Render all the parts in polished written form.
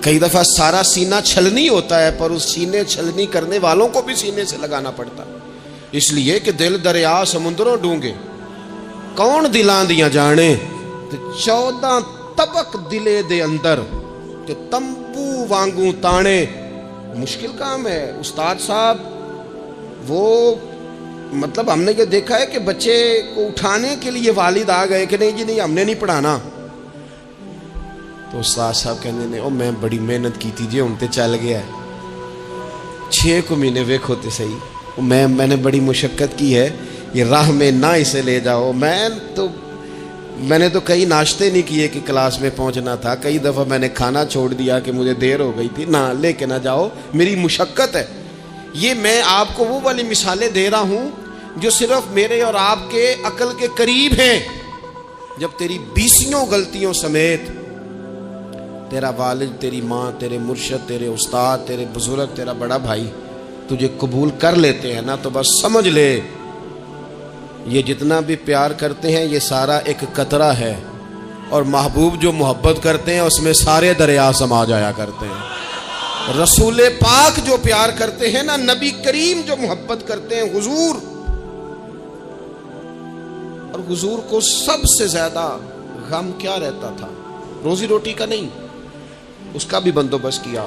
کئی دفعہ سارا سینہ چھلنی ہوتا ہے، پر اس سینے چھلنی کرنے والوں کو بھی سینے سے لگانا پڑتا ہے، اس لیے کہ دل دریا سمندروں ڈونگے کون دلاں دیاں جانے، 14 طبق دلے دے اندر کہ تمبو وانگوں تانے، مشکل کام ہے استاد صاحب۔ وہ مطلب ہم نے یہ دیکھا ہے کہ بچے کو اٹھانے کے لیے والد آ گئے کہ نہیں جی نہیں ہم نے نہیں پڑھانا، تو استاد صاحب کہنے نے او میں بڑی محنت کی تھی جی ہوں تے چل گیا ہے 6 کو مہینے ویکھو تے صحیح، میں نے بڑی مشقت کی ہے، یہ راہ میں نہ اسے لے جاؤ۔ میں نے تو کئی ناشتے نہیں کیے کہ کلاس میں پہنچنا تھا، کئی دفعہ میں نے کھانا چھوڑ دیا کہ مجھے دیر ہو گئی تھی، نہ لے کے نہ جاؤ، میری مشقت ہے۔ یہ میں آپ کو وہ والی مثالیں دے رہا ہوں جو صرف میرے اور آپ کے عقل کے قریب ہیں۔ جب تیری 20 غلطیوں سمیت تیرا والد، تیری ماں، تیرے مرشد، تیرے استاد، تیرے بزرگ، تیرا بڑا بھائی تجھے قبول کر لیتے ہیں نا، تو بس سمجھ لے یہ جتنا بھی پیار کرتے ہیں یہ سارا ایک قطرہ ہے، اور محبوب جو محبت کرتے ہیں اس میں سارے دریا سما جایا کرتے ہیں۔ رسول پاک جو پیار کرتے ہیں نا، نبی کریم جو محبت کرتے ہیں، حضور، اور حضور کو سب سے زیادہ غم کیا رہتا تھا؟ روزی روٹی کا نہیں، اس کا بھی بندوبست کیا،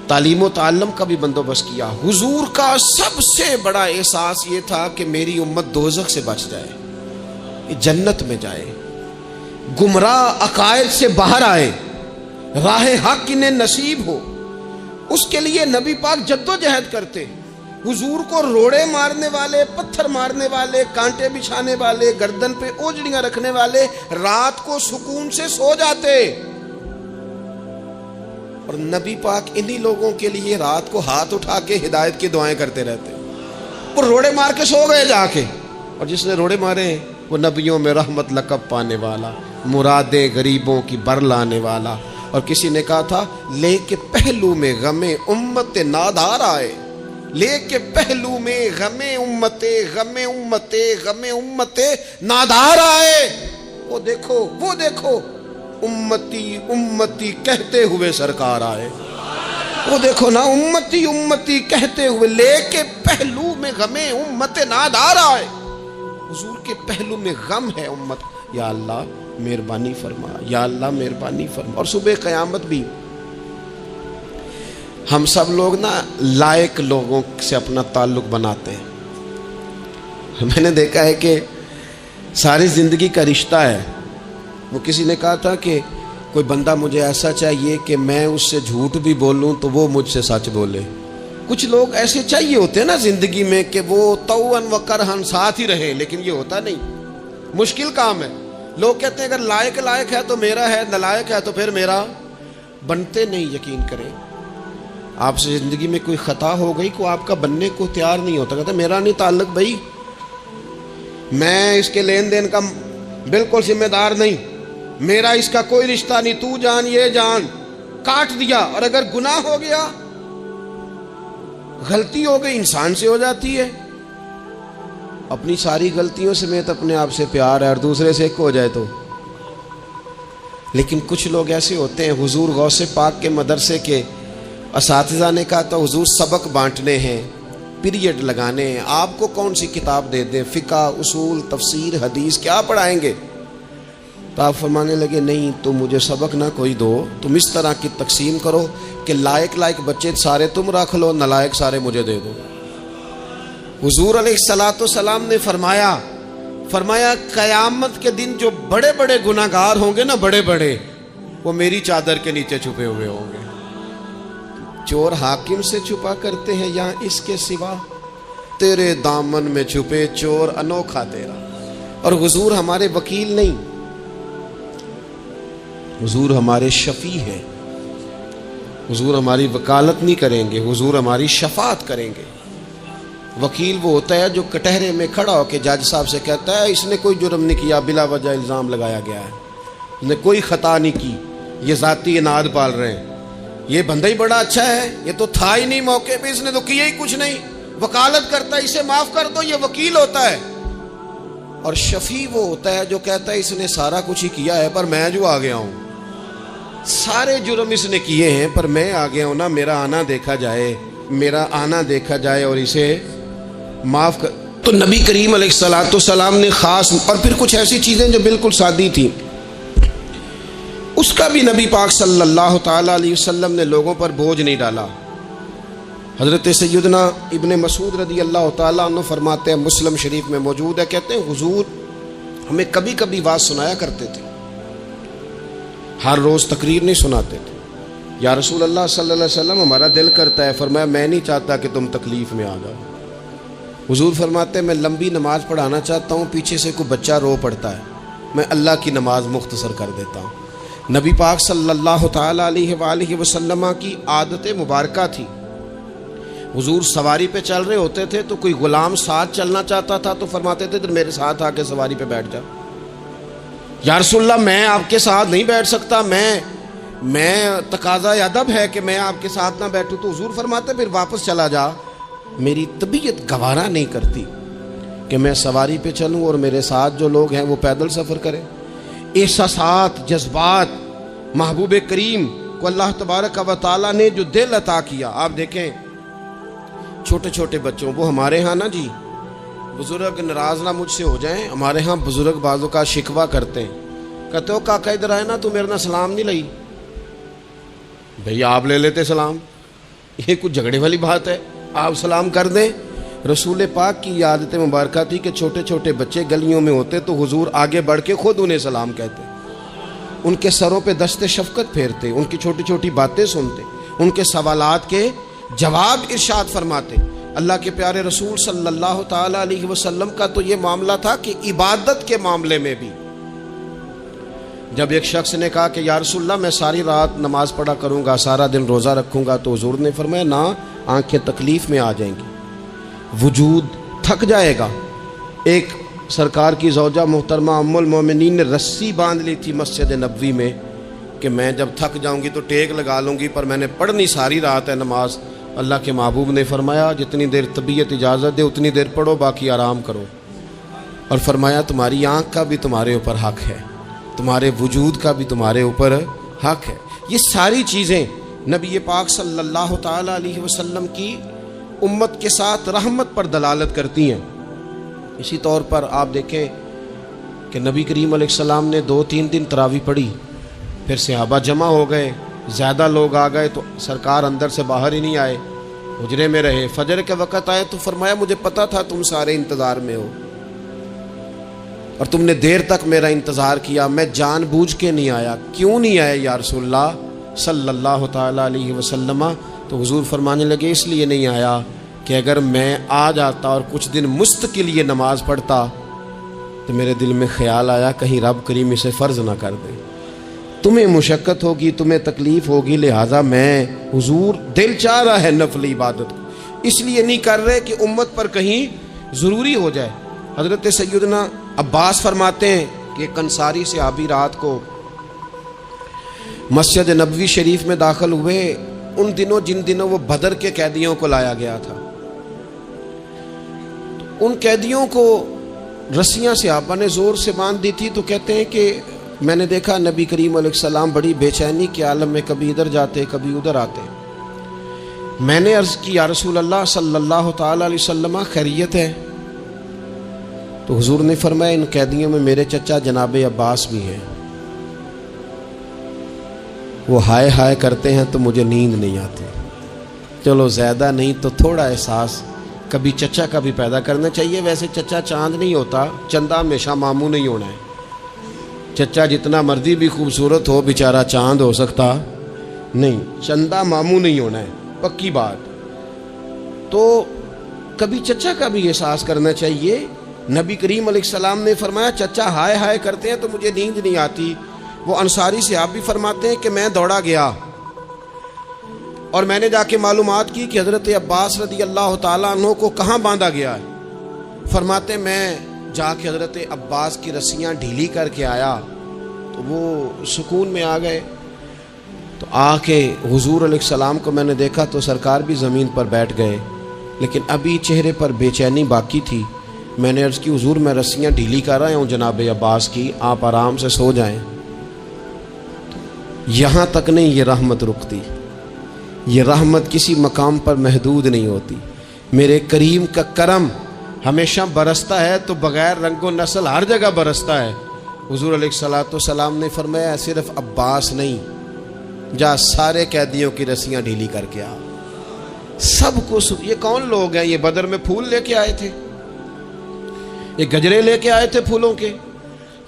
تعلیم و تعلم کا بھی بندوبست کیا۔ حضور کا سب سے بڑا احساس یہ تھا کہ میری امت دوزخ سے بچ جائے، جنت میں جائے، گمراہ عقائد سے باہر آئے، راہ حق انہیں نصیب ہو۔ اس کے لیے نبی پاک جد و جہد کرتے۔ حضور کو روڑے مارنے والے، پتھر مارنے والے، کانٹے بچھانے والے، گردن پہ اوجڑیاں رکھنے والے رات کو سکون سے سو جاتے، اور نبی پاک انہی لوگوں کے لیے رات کو ہاتھ اٹھا کے ہدایت کی دعائیں کرتے رہتے۔ وہ روڑے مار کے سو گئے جا کے، اور جس نے روڑے مارے وہ نبیوں میں رحمت لقب پانے والا، مرادیں غریبوں کی بر لانے والا۔ اور کسی نے کہا تھا لے کے پہلو میں غم امت نادار آئے، لے کے پہلو میں غم امت نادار آئے۔ وہ دیکھو امتی امتی کہتے ہوئے سرکار آئے، وہ دیکھو نا امتی امتی کہتے ہوئے، لے کے پہلو میں غم امت نادار آئے۔ حضور کے پہلو میں غم ہے امت، یا اللہ مہربانی فرما، یا اللہ مہربانی فرما۔ اور صبح قیامت بھی ہم سب لوگ نا لائق لوگوں سے اپنا تعلق بناتے ہیں۔ میں نے دیکھا ہے کہ ساری زندگی کا رشتہ ہے۔ وہ کسی نے کہا تھا کہ کوئی بندہ مجھے ایسا چاہیے کہ میں اس سے جھوٹ بھی بولوں تو وہ مجھ سے سچ بولے۔ کچھ لوگ ایسے چاہیے ہوتے ہیں نا زندگی میں کہ وہ توأن و کرہن ساتھ ہی رہے، لیکن یہ ہوتا نہیں، مشکل کام ہے۔ لوگ کہتے ہیں اگر لائق ہے تو میرا ہے، نالائق ہے تو پھر میرا، بنتے نہیں۔ یقین کریں آپ سے زندگی میں کوئی خطا ہو گئی کو آپ کا بننے کو تیار نہیں ہوتا، کہتا میرا نہیں تعلق بھائی، میں اس کے لین دین کا بالکل ذمہ دار نہیں، میرا اس کا کوئی رشتہ نہیں، تو جان یہ جان، کاٹ دیا۔ اور اگر گناہ ہو گیا، غلطی ہو گئی، انسان سے ہو جاتی ہے، اپنی ساری غلطیوں سمیت اپنے آپ سے پیار ہے، اور دوسرے سے ایک ہو جائے تو۔ لیکن کچھ لوگ ایسے ہوتے ہیں، حضور غوث پاک کے مدرسے کے اساتذہ نے کہا تھا حضور سبق بانٹنے ہیں، پیریڈ لگانے ہیں، آپ کو کون سی کتاب دے دیں، فقہ، اصول، تفسیر، حدیث، کیا پڑھائیں گے؟ تو آپ فرمانے لگے نہیں، تو مجھے سبق نہ کوئی دو، تم اس طرح کی تقسیم کرو کہ لائق بچے سارے تم رکھ لو، نالائق سارے مجھے دے دو۔ حضور علیہ الصلوۃ والسلام نے فرمایا قیامت کے دن جو بڑے بڑے گناہ گار ہوں گے نا، بڑے وہ میری چادر کے نیچے چھپے ہوئے ہوں گے۔ چور حاکم سے چھپا کرتے ہیں یا اس کے سوا، تیرے دامن میں چھپے چور انوکھا تیرا۔ اور حضور ہمارے وکیل نہیں، حضور ہمارے شفیع ہیں، حضور ہماری وکالت نہیں کریں گے، حضور ہماری شفاعت کریں گے۔ وکیل وہ ہوتا ہے جو کٹہرے میں کھڑا ہو کے جج صاحب سے کہتا ہے اس نے کوئی جرم نہیں کیا، بلا وجہ الزام لگایا گیا ہے، اس نے کوئی خطا نہیں کی، یہ ذاتی اناد پال رہے ہیں، یہ بندہ ہی بڑا اچھا ہے، یہ تو تھا ہی نہیں موقع پہ، اس نے تو کیا ہی کچھ نہیں، وکالت کرتا ہے اسے معاف کر دو، یہ وکیل ہوتا ہے۔ اور شفیع وہ ہوتا ہے جو کہتا ہے اس نے سارا کچھ ہی کیا ہے پر میں جو آ گیا ہوں، سارے جرم اس نے کیے ہیں، پر میں آ گیا ہوں نا، میرا آنا دیکھا جائے اور اسے معاف کر۔ تو نبی کریم علیہ السلام نے خاص، اور پھر کچھ ایسی چیزیں جو بالکل سادی تھیں، اس کا بھی نبی پاک صلی اللہ تعالیٰ علیہ وسلم نے لوگوں پر بوجھ نہیں ڈالا۔ حضرت سیدنا ابن مسعود رضی اللہ تعالیٰ عنہ فرماتے ہیں، مسلم شریف میں موجود ہے، کہتے ہیں حضور ہمیں کبھی کبھی واز سنایا کرتے تھے، ہر روز تقریر نہیں سناتے تھے۔ یا رسول اللہ صلی اللہ علیہ وسلم ہمارا دل کرتا ہے، فرمایا میں نہیں چاہتا کہ تم تکلیف میں آ جاؤ۔ حضور فرماتے ہیں میں لمبی نماز پڑھانا چاہتا ہوں، پیچھے سے کوئی بچہ رو پڑتا ہے، میں اللہ کی نماز مختصر کر دیتا ہوں۔ نبی پاک صلی اللہ تعالیٰ علیہ وآلہ وسلم کی عادت مبارکہ تھی، حضور سواری پہ چل رہے ہوتے تھے تو کوئی غلام ساتھ چلنا چاہتا تھا تو فرماتے تھے میرے ساتھ آ کے سواری پہ بیٹھ جا۔ یا رسول اللہ میں آپ کے ساتھ نہیں بیٹھ سکتا، میں تقاضا ادب ہے کہ میں آپ کے ساتھ نہ بیٹھوں۔ تو حضور فرماتے پھر واپس چلا جا، میری طبیعت گوارا نہیں کرتی کہ میں سواری پہ چلوں اور میرے ساتھ جو لوگ ہیں وہ پیدل سفر کریں۔ احساسات، جذبات، محبوب کریم کو اللہ تبارک و تعالیٰ نے جو دل عطا کیا، آپ دیکھیں چھوٹے چھوٹے بچوں، وہ ہمارے ہاں نا جی بزرگ ناراض نہ مجھ سے ہو جائیں، ہمارے ہاں بزرگ بعضوں کا شکوہ کرتے ہیں، کہتے ہو کاکا ادھر آئے نا، تو میرے نہ سلام نہیں لئی۔ بھئی آپ لے لیتے سلام، یہ کچھ جھگڑے والی بات ہے؟ آپ سلام کر دیں۔ رسول پاک کی عادت مبارکہ تھی کہ چھوٹے چھوٹے بچے گلیوں میں ہوتے تو حضور آگے بڑھ کے خود انہیں سلام کہتے، ان کے سروں پہ دست شفقت پھیرتے، ان کی چھوٹی چھوٹی باتیں سنتے، ان کے سوالات کے جواب ارشاد فرماتے۔ اللہ کے پیارے رسول صلی اللہ تعالیٰ علیہ وسلم کا تو یہ معاملہ تھا کہ عبادت کے معاملے میں بھی جب ایک شخص نے کہا کہ یا رسول اللہ میں ساری رات نماز پڑھا کروں گا، سارا دن روزہ رکھوں گا، تو حضور نے فرمایا نہ، آنکھیں تکلیف میں آ جائیں گی، وجود تھک جائے گا۔ ایک سرکار کی زوجہ محترمہ ام المومنین نے رسی باندھ لی تھی مسجد نبوی میں کہ میں جب تھک جاؤں گی تو ٹیک لگا لوں گی، پر میں نے پڑھنی ساری رات ہے نماز۔ اللہ کے محبوب نے فرمایا جتنی دیر طبیعت اجازت دے اتنی دیر پڑھو، باقی آرام کرو، اور فرمایا تمہاری آنکھ کا بھی تمہارے اوپر حق ہے، تمہارے وجود کا بھی تمہارے اوپر حق ہے۔ یہ ساری چیزیں نبی پاک صلی اللہ تعالیٰ علیہ وسلم کی امت کے ساتھ رحمت پر دلالت کرتی ہیں۔ اسی طور پر آپ دیکھیں کہ نبی کریم علیہ السلام نے 2-3 دن تراویح پڑھی، پھر صحابہ جمع ہو گئے، زیادہ لوگ آ گئے تو سرکار اندر سے باہر ہی نہیں آئے، حجرے میں رہے۔ فجر کے وقت آئے تو فرمایا مجھے پتا تھا تم سارے انتظار میں ہو اور تم نے دیر تک میرا انتظار کیا، میں جان بوجھ کے نہیں آیا۔ کیوں نہیں آئے یا رسول اللہ صلی اللہ تعالیٰ علیہ وسلم؟ تو حضور فرمانے لگے اس لیے نہیں آیا کہ اگر میں آ جاتا اور کچھ دن مستقل یہ نماز پڑھتا تو میرے دل میں خیال آیا کہیں رب کریم اسے فرض نہ کر دے، تمہیں مشقت ہوگی، تمہیں تکلیف ہوگی، لہٰذا میں حضور دل چاہ رہا ہے نفل عبادت کو، اس لیے نہیں کر رہے کہ امت پر کہیں ضروری ہو جائے۔ حضرت سیدنا عباس فرماتے ہیں کہ ایک انصاری صحابی رات کو مسجد نبوی شریف میں داخل ہوئے، ان دنوں جن دنوں وہ بدر کے قیدیوں کو لایا گیا تھا، تو ان قیدیوں کو رسیاں صحابہ نے زور سے باندھ دی تھی، تو کہتے ہیں کہ میں نے دیکھا نبی کریم علیہ السلام بڑی بے چینی کے عالم میں کبھی ادھر جاتے کبھی ادھر آتے۔ میں نے عرض کی یا رسول اللہ صلی اللہ تعالیٰ علیہ وسلم خیریت ہے؟ تو حضور نے فرمایا ان قیدیوں میں میرے چچا جناب عباس بھی ہیں، وہ ہائے ہائے کرتے ہیں تو مجھے نیند نہیں آتی۔ چلو زیادہ نہیں تو تھوڑا احساس کبھی چچا کا بھی پیدا کرنا چاہیے۔ ویسے چچا چاند نہیں ہوتا، چندہ ہمیشہ ماموں نہیں ہونا ہے۔ چچا جتنا مرضی بھی خوبصورت ہو بیچارہ چاند ہو سکتا نہیں، چندہ ماموں نہیں ہونا ہے، پکی بات۔ تو کبھی چچا کا بھی احساس کرنا چاہیے۔ نبی کریم علیہ السلام نے فرمایا چچا ہائے ہائے کرتے ہیں تو مجھے نیند نہیں آتی۔ وہ انصاری صحابی فرماتے ہیں کہ میں دوڑا گیا اور میں نے جا کے معلومات کی کہ حضرت عباس رضی اللہ تعالیٰ عنہ کو کہاں باندھا گیا ہے۔ فرماتے میں جا کے حضرت عباس کی رسیاں ڈھیلی کر کے آیا تو وہ سکون میں آ گئے۔ تو آ کے حضور علیہ السلام کو میں نے دیکھا تو سرکار بھی زمین پر بیٹھ گئے، لیکن ابھی چہرے پر بے چینی باقی تھی۔ میں نے عرض کی حضور میں رسیاں ڈھیلی کر رہا ہوں جناب عباس کی، آپ آرام سے سو جائیں۔ یہاں تک نہیں یہ رحمت رکتی، یہ رحمت کسی مقام پر محدود نہیں ہوتی۔ میرے کریم کا کرم ہمیشہ برستا ہے تو بغیر رنگ و نسل ہر جگہ برستا ہے۔ حضور علیہ الصلوۃ والسلام نے فرمایا صرف عباس نہیں، جا سارے قیدیوں کی رسیاں ڈھیلی کر کے آ، سب کو یہ کون لوگ ہیں؟ یہ بدر میں پھول لے کے آئے تھے، یہ گجرے لے کے آئے تھے پھولوں کے،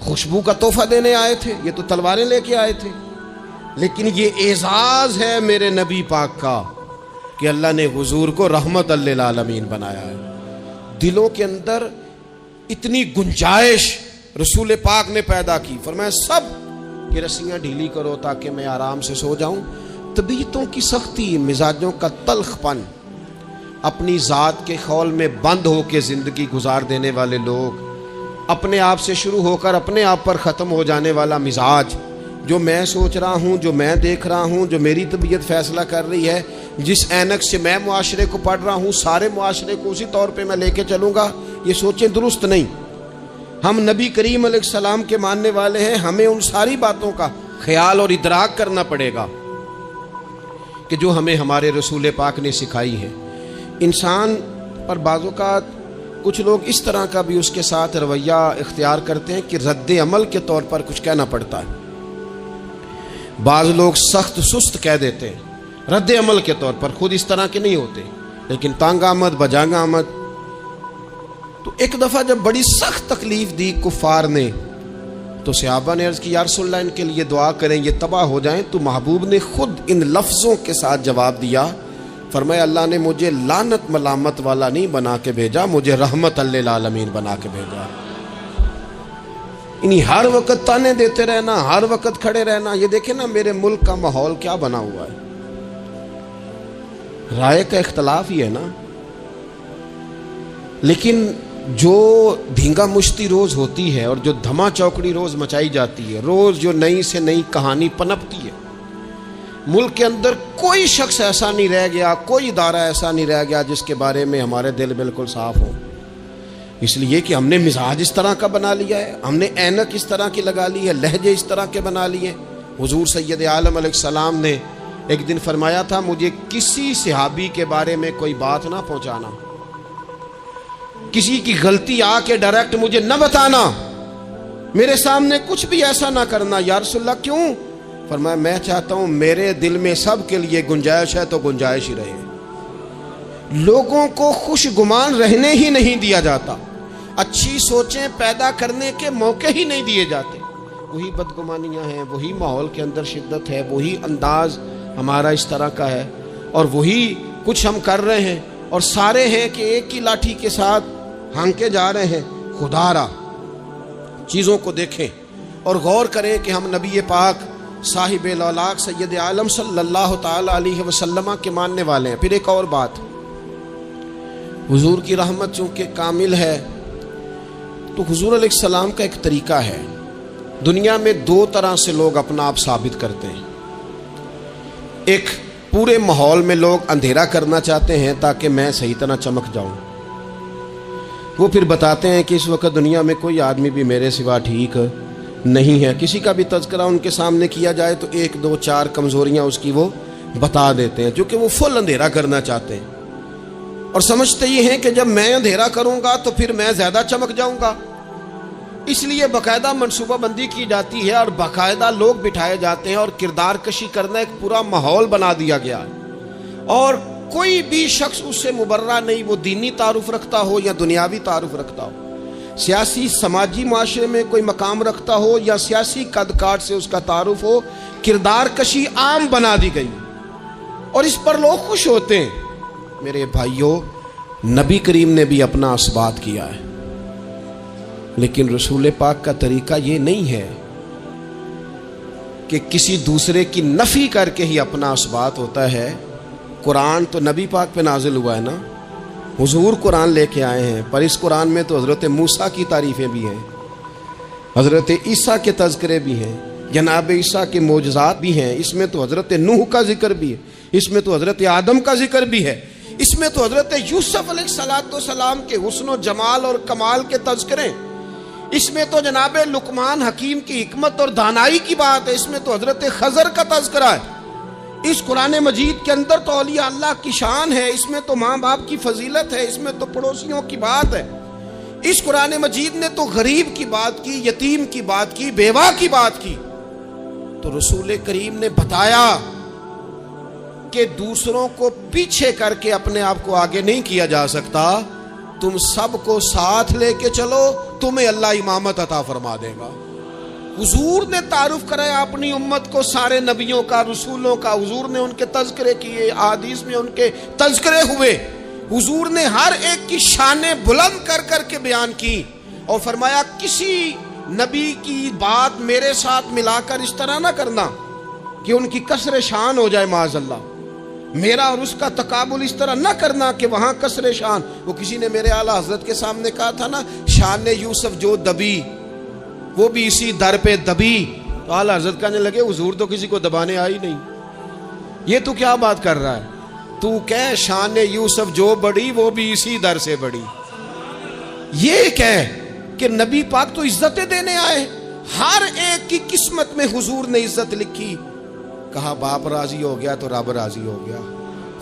خوشبو کا تحفہ دینے آئے تھے، یہ تو تلواریں لے کے آئے تھے۔ لیکن یہ اعزاز ہے میرے نبی پاک کا کہ اللہ نے حضور کو رحمت للعالمین بنایا ہے۔ دلوں کے اندر اتنی گنجائش رسول پاک نے پیدا کی، فرمایا سب کی رسیاں ڈھیلی کرو تاکہ میں آرام سے سو جاؤں۔ طبیعتوں کی سختی، مزاجوں کا تلخ پن، اپنی ذات کے خول میں بند ہو کے زندگی گزار دینے والے لوگ، اپنے آپ سے شروع ہو کر اپنے آپ پر ختم ہو جانے والا مزاج، جو میں سوچ رہا ہوں، جو میں دیکھ رہا ہوں، جو میری طبیعت فیصلہ کر رہی ہے، جس اینک سے میں معاشرے کو پڑھ رہا ہوں سارے معاشرے کو اسی طور پہ میں لے کے چلوں گا، یہ سوچیں درست نہیں۔ ہم نبی کریم علیہ السلام کے ماننے والے ہیں، ہمیں ان ساری باتوں کا خیال اور ادراک کرنا پڑے گا کہ جو ہمیں ہمارے رسول پاک نے سکھائی ہے۔ انسان پر بعض اوقات کچھ لوگ اس طرح کا بھی اس کے ساتھ رویہ اختیار کرتے ہیں کہ رد عمل کے طور پر کچھ کہنا پڑتا ہے۔ بعض لوگ سخت سست کہہ دیتے ہیں رد عمل کے طور پر، خود اس طرح کے نہیں ہوتے، لیکن تانگ آمد بجانگ آمد۔ تو ایک دفعہ جب بڑی سخت تکلیف دی کفار نے تو صحابہ نے عرض کی یا رسول اللہ ان کے لیے دعا کریں یہ تباہ ہو جائیں، تو محبوب نے خود ان لفظوں کے ساتھ جواب دیا، فرمایا اللہ نے مجھے لعنت ملامت والا نہیں بنا کے بھیجا، مجھے رحمت للعالمین بنا کے بھیجا۔ انہیں ہر وقت تانے دیتے رہنا، ہر وقت کھڑے رہنا، یہ دیکھیں نا میرے ملک کا ماحول کیا بنا ہوا ہے، رائے کا اختلاف ہی ہے نا، لیکن جو دھینگا مشتی روز ہوتی ہے اور جو دھما چوکڑی روز مچائی جاتی ہے، روز جو نئی سے نئی کہانی پنپتی ہے، ملک کے اندر کوئی شخص ایسا نہیں رہ گیا، کوئی ادارہ ایسا نہیں رہ گیا جس کے بارے میں ہمارے دل بالکل صاف ہو، اس لیے کہ ہم نے مزاج اس طرح کا بنا لیا ہے، ہم نے اینک اس طرح کی لگا لی ہے، لہجے اس طرح کے بنا لیے۔ حضور سید عالم علیہ السلام نے ایک دن فرمایا تھا مجھے کسی صحابی کے بارے میں کوئی بات نہ پہنچانا، کسی کی غلطی آ کے ڈائریکٹ مجھے نہ بتانا، میرے سامنے کچھ بھی ایسا نہ کرنا۔ یا رسول اللہ کیوں؟ فرمایا میں چاہتا ہوں میرے دل میں سب کے لیے گنجائش ہے تو گنجائش ہی رہے، لوگوں کو خوش گمان رہنے ہی نہیں دیا جاتا، اچھی سوچیں پیدا کرنے کے موقع ہی نہیں دیے جاتے، وہی بدگمانیاں ہیں، وہی ماحول کے اندر شدت ہے، وہی انداز ہمارا اس طرح کا ہے، اور وہی کچھ ہم کر رہے ہیں، اور سارے ہیں کہ ایک ہی لاٹھی کے ساتھ ہانکے جا رہے ہیں۔ خدا را چیزوں کو دیکھیں اور غور کریں کہ ہم نبی پاک صاحب الاولاق سید عالم صلی اللہ تعالی علیہ وسلم کے ماننے والے ہیں۔ پھر ایک اور بات، حضور کی رحمت چونکہ کامل ہے تو حضور علیہ السلام کا ایک طریقہ ہے، دنیا میں دو طرح سے لوگ اپنا آپ ثابت کرتے ہیں۔ ایک پورے ماحول میں لوگ اندھیرا کرنا چاہتے ہیں تاکہ میں صحیح طرح چمک جاؤں، وہ پھر بتاتے ہیں کہ اس وقت دنیا میں کوئی آدمی بھی میرے سوا ٹھیک نہیں ہے، کسی کا بھی تذکرہ ان کے سامنے کیا جائے تو ایک دو چار کمزوریاں اس کی وہ بتا دیتے ہیں، کیونکہ وہ فل اندھیرا کرنا چاہتے ہیں اور سمجھتے یہ ہیں کہ جب میں اندھیرا کروں گا تو پھر میں زیادہ چمک جاؤں گا، اس لیے باقاعدہ منصوبہ بندی کی جاتی ہے اور باقاعدہ لوگ بٹھائے جاتے ہیں اور کردار کشی کرنا ایک پورا ماحول بنا دیا گیا ہے، اور کوئی بھی شخص اس سے مبرہ نہیں، وہ دینی تعارف رکھتا ہو یا دنیاوی تعارف رکھتا ہو، سیاسی سماجی معاشرے میں کوئی مقام رکھتا ہو یا سیاسی قد کاٹ سے اس کا تعارف ہو، کردار کشی عام بنا دی گئی اور اس پر لوگ خوش ہوتے ہیں۔ میرے بھائیوں، نبی کریم نے بھی اپنا اثبات کیا ہے، لیکن رسول پاک کا طریقہ یہ نہیں ہے کہ کسی دوسرے کی نفی کر کے ہی اپنا اثبات ہوتا ہے۔ قرآن تو نبی پاک پہ نازل ہوا ہے نا، حضور قرآن لے کے آئے ہیں، پر اس قرآن میں تو حضرت موسیٰ کی تعریفیں بھی ہیں، حضرت عیسیٰ کے تذکرے بھی ہیں، جناب عیسیٰ کے معجزات بھی ہیں، اس میں تو حضرت نوح کا ذکر بھی ہے، اس میں تو حضرت آدم کا ذکر بھی ہے، اس میں تو حضرت یوسف علیہ السلام کے حسن و جمال اور کمال کے تذکرے، اس میں تو جناب لقمان حکیم کی حکمت اور دانائی کی بات ہے، اس میں تو حضرت خضر کا تذکرہ ہے، اس قرآن مجید کے اندر تو اولیاء اللہ کی شان ہے، اس میں تو ماں باپ کی فضیلت ہے، اس میں تو پڑوسیوں کی بات ہے، اس قرآن مجید نے تو غریب کی بات کی، یتیم کی بات کی، بیوہ کی بات کی۔ تو رسول کریم نے بتایا کہ دوسروں کو پیچھے کر کے اپنے آپ کو آگے نہیں کیا جا سکتا، تم سب کو ساتھ لے کے چلو، تمہیں اللہ امامت عطا فرما دے گا۔ حضور نے تعارف کرایا اپنی امت کو سارے نبیوں کا، رسولوں کا، حضور نے ان کے تذکرے کیے، احادیث میں ان کے تذکرے ہوئے، حضور نے ہر ایک کی شانیں بلند کر کر کے بیان کی اور فرمایا کسی نبی کی بات میرے ساتھ ملا کر اس طرح نہ کرنا کہ ان کی کسر شان ہو جائے معاذ اللہ، میرا اور اس کا تقابل اس طرح نہ کرنا کہ وہاں کسر شان۔ وہ کسی نے میرے اعلیٰ حضرت کے سامنے کہا تھا نا، شان یوسف جو دبی وہ بھی اسی در پہ دبی، تو اعلیٰ حضرت کہنے لگے حضور تو کسی کو دبانے آئی نہیں، یہ تو کیا بات کر رہا ہے، تو کہہ شان یوسف جو بڑی وہ بھی اسی در سے بڑی، یہ کہہ کہ نبی پاک تو عزتیں دینے آئے، ہر ایک کی قسمت میں حضور نے عزت لکھی۔ کہا باپ راضی ہو گیا تو رب راضی ہو گیا،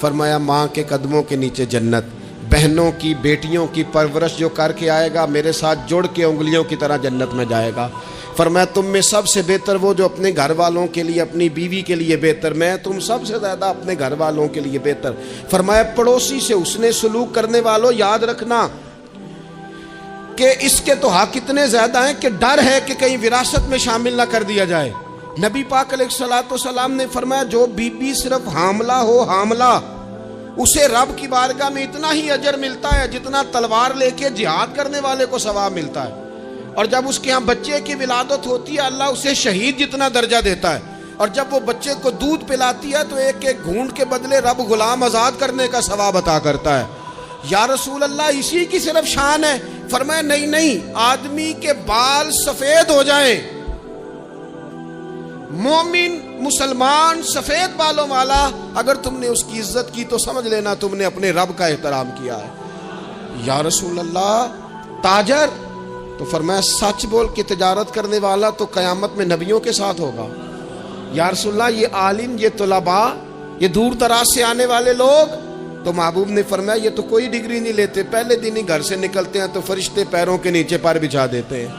فرمایا ماں کے قدموں کے نیچے جنت، بہنوں کی بیٹیوں کی پرورش جو کر کے آئے گا میرے ساتھ جڑ کے انگلیوں کی طرح جنت میں جائے گا۔ فرمایا تم میں سب سے بہتر وہ جو اپنے گھر والوں کے لیے، اپنی بیوی کے لیے بہتر، میں تم سب سے زیادہ اپنے گھر والوں کے لیے بہتر۔ فرمایا پڑوسی سے حسن سلوک کرنے والوں یاد رکھنا کہ اس کے تو حق اتنے زیادہ ہیں کہ ڈر ہے کہ کہیں وراثت میں شامل نہ کر دیا جائے۔ نبی پاک علیہ الصلوۃ والسلام نے فرمایا جو بی بی صرف حاملہ ہو، حاملہ، اسے رب کی بارگاہ میں اتنا ہی اجر ملتا ہے جتنا تلوار لے کے جہاد کرنے والے کو ثواب ملتا ہے، اور جب اس کے ہاں بچے کی ولادت ہوتی ہے اللہ اسے شہید جتنا درجہ دیتا ہے، اور جب وہ بچے کو دودھ پلاتی ہے تو ایک ایک گھونٹ کے بدلے رب غلام آزاد کرنے کا ثواب عطا کرتا ہے۔ یا رسول اللہ اسی کی صرف شان ہے؟ فرمایا نہیں، آدمی کے بال سفید ہو جائیں، مومن مسلمان سفید بالوں والا، اگر تم نے اس کی عزت کی تو سمجھ لینا تم نے اپنے رب کا احترام کیا ہے۔ یا رسول اللہ تاجر؟ تو فرمایا سچ بول کے تجارت کرنے والا تو قیامت میں نبیوں کے ساتھ ہوگا۔ یا رسول اللہ یہ عالم، یہ طلباء، یہ دور دراز سے آنے والے لوگ؟ تو محبوب نے فرمایا یہ تو کوئی ڈگری نہیں لیتے، پہلے دن ہی گھر سے نکلتے ہیں تو فرشتے پیروں کے نیچے پر بچھا دیتے ہیں۔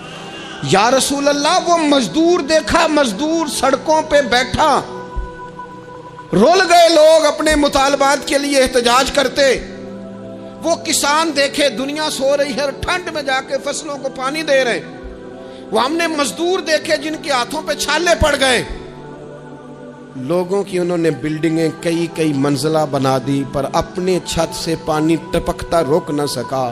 یا رسول اللہ وہ مزدور دیکھا، مزدور سڑکوں پہ بیٹھا، رول گئے لوگ اپنے مطالبات کے لیے احتجاج کرتے، وہ کسان دیکھے دنیا سو رہی ہے، ٹھنڈ میں جا کے فصلوں کو پانی دے رہے، وہ ہم نے مزدور دیکھے جن کے ہاتھوں پہ چھالے پڑ گئے، لوگوں کی انہوں نے بلڈنگیں کئی منزلہ بنا دی پر اپنے چھت سے پانی ٹپکتا روک نہ سکا۔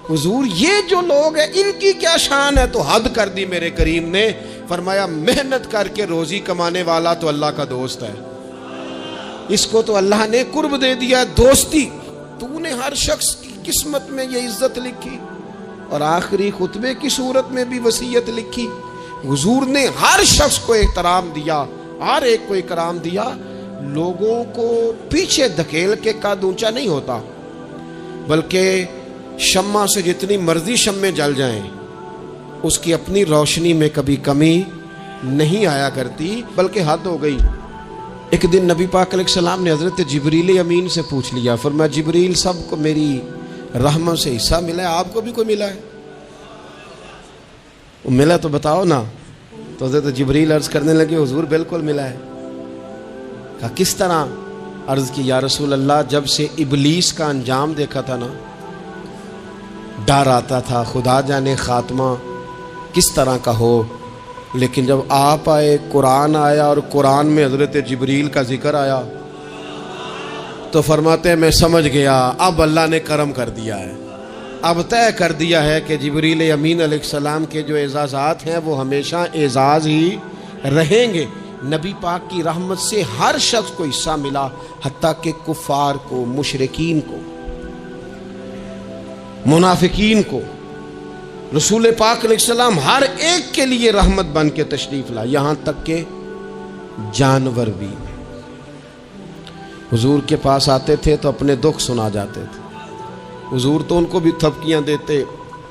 حضور یہ جو لوگ ہیں ان کی کیا شان ہے؟ تو حد کر دی میرے کریم نے، فرمایا محنت کر کے روزی کمانے والا تو اللہ کا دوست ہے، اس کو تو اللہ نے قرب دے دیا دوستی۔ تو نے ہر شخص کی قسمت میں یہ عزت لکھی اور آخری خطبے کی صورت میں بھی وصیت لکھی۔ حضور نے ہر شخص کو احترام دیا، ہر ایک کو اکرام دیا۔ لوگوں کو پیچھے دھکیل کے قد اونچا نہیں ہوتا، بلکہ شمع سے جتنی مرضی شمعیں جل جائیں اس کی اپنی روشنی میں کبھی کمی نہیں آیا کرتی، بلکہ حد ہو گئی۔ ایک دن نبی پاک علیہ السلام نے حضرت جبریل امین سے پوچھ لیا، فرمایا جبریل سب کو میری رحمت سے حصہ ملا ہے، آپ کو بھی کوئی ملا ہے؟ ملا تو بتاؤ نا۔ تو حضرت جبریل عرض کرنے لگے حضور بالکل ملا ہے۔ کہا کس طرح؟ عرض کی یا رسول اللہ جب سے ابلیس کا انجام دیکھا تھا نا ڈر آتا تھا، خدا جانے خاتمہ کس طرح کا ہو، لیکن جب آپ آئے، قرآن آیا اور قرآن میں حضرت جبریل کا ذکر آیا تو فرماتے ہیں میں سمجھ گیا اب اللہ نے کرم کر دیا ہے، اب طے کر دیا ہے کہ جبریل امین علیہ السلام کے جو اعزازات ہیں وہ ہمیشہ اعزاز ہی رہیں گے۔ نبی پاک کی رحمت سے ہر شخص کو حصہ ملا، حتیٰ کہ کفار کو، مشرکین کو، منافقین کو۔ رسول پاک علیہ السلام ہر ایک کے لیے رحمت بن کے تشریف لا، یہاں تک کہ جانور بھی حضور کے پاس آتے تھے تو اپنے دکھ سنا جاتے تھے، حضور تو ان کو بھی تھپکیاں دیتے،